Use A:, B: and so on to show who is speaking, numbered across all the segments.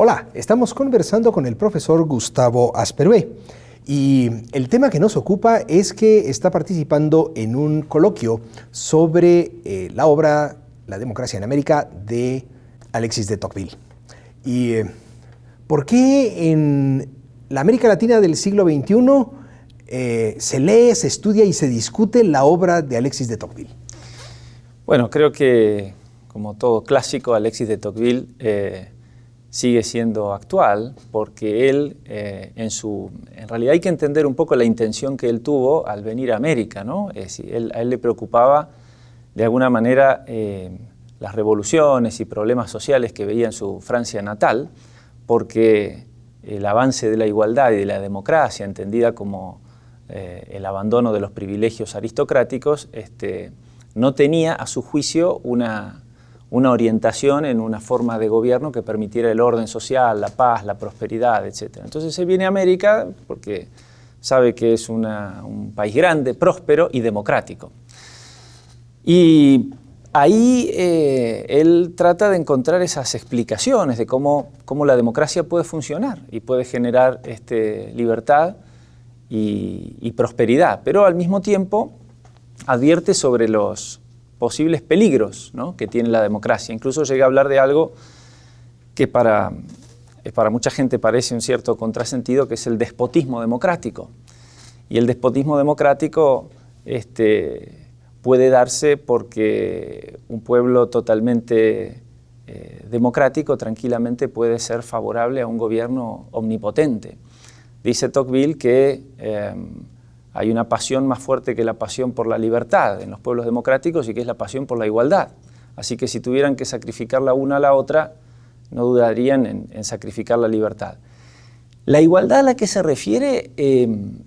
A: Hola, estamos conversando con el profesor Gustavo Asperué y el tema que nos ocupa es que está participando en un coloquio sobre la obra La democracia en América de Alexis de Tocqueville. Y ¿por qué en la América Latina del siglo XXI se lee, se estudia y se discute la obra de Alexis de Tocqueville?
B: Bueno, creo que, como todo clásico, Alexis de Tocqueville sigue siendo actual, porque él, en realidad hay que entender un poco la intención que él tuvo al venir a América, ¿no? Es decir, a él le preocupaba, de alguna manera, las revoluciones y problemas sociales que veía en su Francia natal, porque el avance de la igualdad y de la democracia, entendida como el abandono de los privilegios aristocráticos, no tenía, a su juicio, una orientación en una forma de gobierno que permitiera el orden social, la paz, la prosperidad, etc. Entonces él viene a América porque sabe que es un país grande, próspero y democrático. Y ahí él trata de encontrar esas explicaciones de cómo la democracia puede funcionar y puede generar libertad y prosperidad, pero al mismo tiempo advierte sobre los posibles peligros, ¿no?, que tiene la democracia. Incluso llega a hablar de algo que para mucha gente parece un cierto contrasentido, que es el despotismo democrático. Y el despotismo democrático puede darse porque un pueblo totalmente democrático tranquilamente puede ser favorable a un gobierno omnipotente. Dice Tocqueville que hay una pasión más fuerte que la pasión por la libertad en los pueblos democráticos y que es la pasión por la igualdad. Así que si tuvieran que sacrificar la una a la otra, no dudarían en sacrificar la libertad. La igualdad a la que se refiere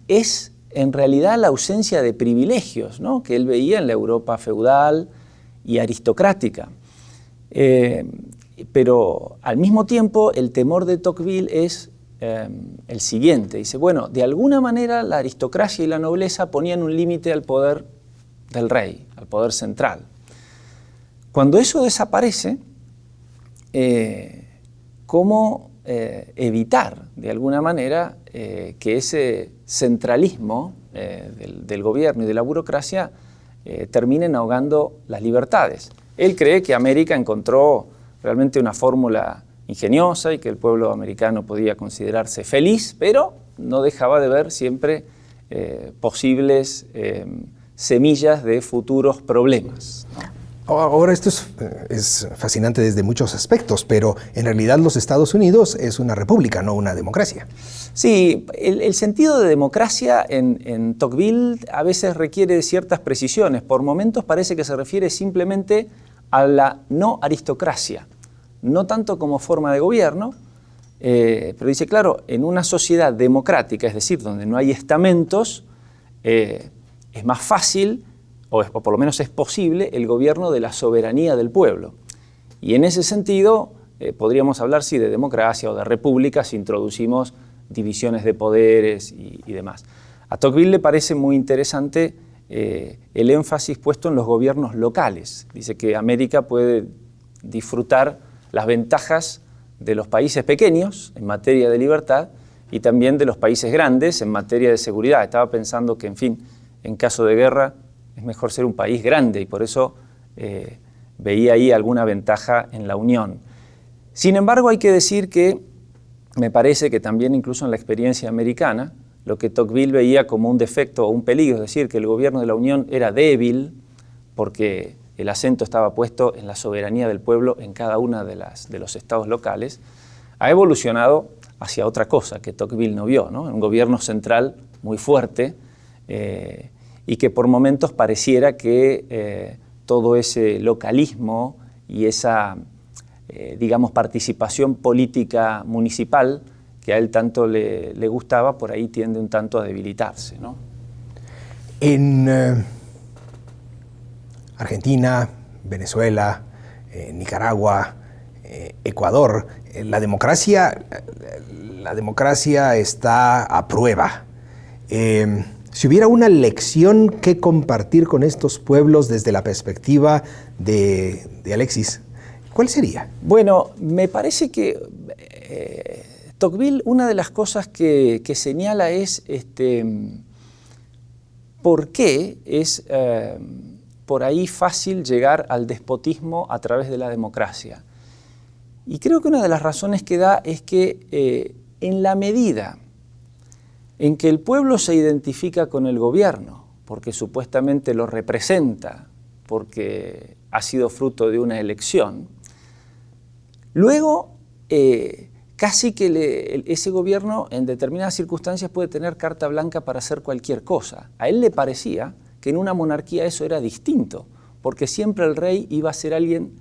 B: es en realidad la ausencia de privilegios, ¿no?, que él veía en la Europa feudal y aristocrática. Pero al mismo tiempo el temor de Tocqueville es el siguiente. Dice, bueno, de alguna manera la aristocracia y la nobleza ponían un límite al poder del rey, al poder central. Cuando eso desaparece, ¿cómo evitar de alguna manera que ese centralismo del gobierno y de la burocracia terminen ahogando las libertades? Él cree que América encontró realmente una fórmula ingeniosa y que el pueblo americano podía considerarse feliz, pero no dejaba de ver siempre posibles semillas de futuros problemas, ¿no?
A: Ahora esto es fascinante desde muchos aspectos, pero en realidad los Estados Unidos es una república, no una democracia.
B: Sí, el sentido de democracia en Tocqueville a veces requiere de ciertas precisiones. Por momentos parece que se refiere simplemente a la no aristocracia, no tanto como forma de gobierno, pero dice, claro, en una sociedad democrática, es decir, donde no hay estamentos, es más fácil, o por lo menos es posible, el gobierno de la soberanía del pueblo. Y en ese sentido, podríamos hablar, sí, de democracia o de república si introducimos divisiones de poderes y demás. A Tocqueville le parece muy interesante el énfasis puesto en los gobiernos locales. Dice que América puede disfrutar las ventajas de los países pequeños en materia de libertad y también de los países grandes en materia de seguridad. Estaba pensando que, en fin, en caso de guerra es mejor ser un país grande y por eso veía ahí alguna ventaja en la unión. Sin embargo, hay que decir que me parece que también incluso en la experiencia americana, lo que Tocqueville veía como un defecto o un peligro, es decir, que el gobierno de la Unión era débil porque el acento estaba puesto en la soberanía del pueblo en cada una de los estados locales, ha evolucionado hacia otra cosa que Tocqueville no vio, ¿no? Un gobierno central muy fuerte y que por momentos pareciera que todo ese localismo y esa, digamos, participación política municipal que a él tanto le gustaba, por ahí tiende un tanto a debilitarse, ¿no?
A: En Argentina, Venezuela, Nicaragua, Ecuador, la democracia está a prueba. Si hubiera una lección que compartir con estos pueblos desde la perspectiva de Alexis, ¿cuál sería?
B: Bueno, me parece que Tocqueville, una de las cosas que señala es por qué es por ahí fácil llegar al despotismo a través de la democracia. Y creo que una de las razones que da es que en la medida en que el pueblo se identifica con el gobierno, porque supuestamente lo representa, porque ha sido fruto de una elección, luego casi que ese gobierno en determinadas circunstancias puede tener carta blanca para hacer cualquier cosa. A él le parecía que en una monarquía eso era distinto, porque siempre el rey iba a ser alguien,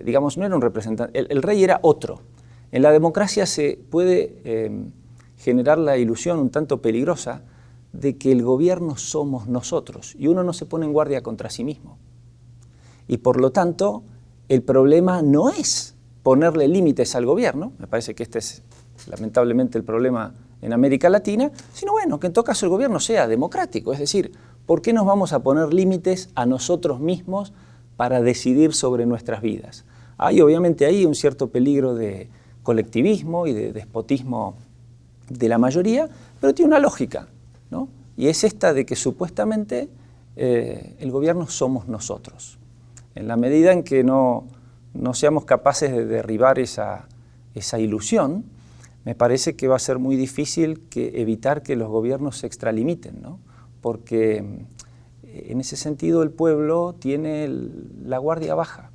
B: digamos, no era un representante, el rey era otro. En la democracia se puede generar la ilusión un tanto peligrosa de que el gobierno somos nosotros y uno no se pone en guardia contra sí mismo. Y por lo tanto, el problema no es ponerle límites al gobierno, me parece que este es lamentablemente el problema en América Latina, sino bueno, que en todo caso el gobierno sea democrático, es decir, ¿por qué nos vamos a poner límites a nosotros mismos para decidir sobre nuestras vidas? Hay obviamente ahí un cierto peligro de colectivismo y de despotismo de la mayoría, pero tiene una lógica, ¿no? Y es esta de que supuestamente el gobierno somos nosotros. En la medida en que no seamos capaces de derribar esa ilusión, me parece que va a ser muy difícil evitar que los gobiernos se extralimiten, ¿no? Porque en ese sentido el pueblo tiene la guardia baja.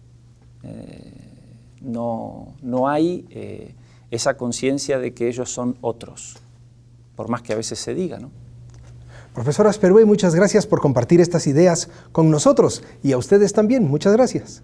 B: No hay esa conciencia de que ellos son otros, por más que a veces se diga, ¿no?
A: Profesor Asperue, muchas gracias por compartir estas ideas con nosotros y a ustedes también, muchas gracias.